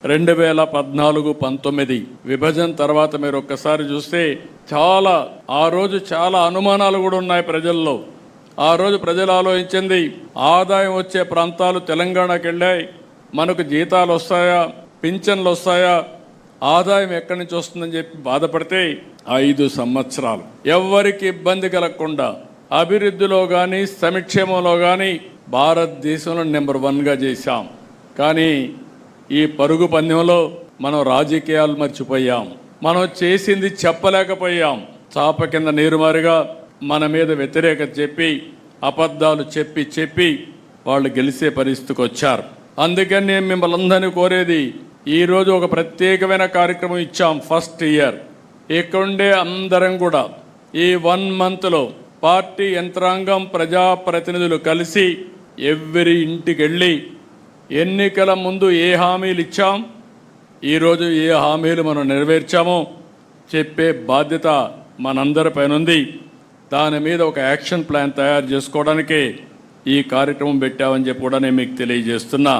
2014-19 విభజన తర్వాత మీరు ఒక్కసారి చూస్తే ఆ రోజు చాలా అనుమానాలు కూడా ఉన్నాయి ప్రజల్లో. ఆ రోజు ప్రజలు ఆలోచించింది, ఆదాయం వచ్చే ప్రాంతాలు తెలంగాణకి వెళ్ళాయి, మనకు జీతాలు వస్తాయా, పింఛన్లు వస్తాయా, ఆదాయం ఎక్కడి నుంచి వస్తుందని చెప్పి బాధపడితే 5 సంవత్సరాలు ఎవ్వరికి ఇబ్బంది కలగకుండా అభివృద్ధిలో కానీ సంక్షేమంలో కానీ భారతదేశంలో నెంబర్ 1గా చేశాం. కానీ ఈ పరుగు పందెంలో మనం రాజకీయాలు మర్చిపోయాం. మనం చేసింది చెప్పలేకపోయాం. చాప కింద నీరుమారిగా మన మీద వ్యతిరేకత చెప్పి అబద్ధాలు చెప్పి వాళ్ళు గెలిచే పరిస్థితికి వచ్చారు. అందుకని నేను మిమ్మల్ని అందరినీ కోరేది, ఈరోజు ఒక ప్రత్యేకమైన కార్యక్రమం ఇచ్చాం. ఫస్ట్ ఇయర్ ఇక్కడుండే అందరం కూడా ఈ 1 మంత్లో పార్టీ యంత్రాంగం ప్రజాప్రతినిధులు కలిసి ఎవ్వరి ఇంటికి వెళ్ళి ఎన్నికల ముందు ఏ హామీలు ఇచ్చాం, ఈరోజు ఏ హామీలు మనం నెరవేర్చామో చెప్పే బాధ్యత మనందరిపైన ఉంది. దాని మీద ఒక యాక్షన్ ప్లాన్ తయారు చేసుకోవడానికే ఈ కార్యక్రమం పెట్టామని చెప్పి కూడా నేను మీకు తెలియజేస్తున్నా.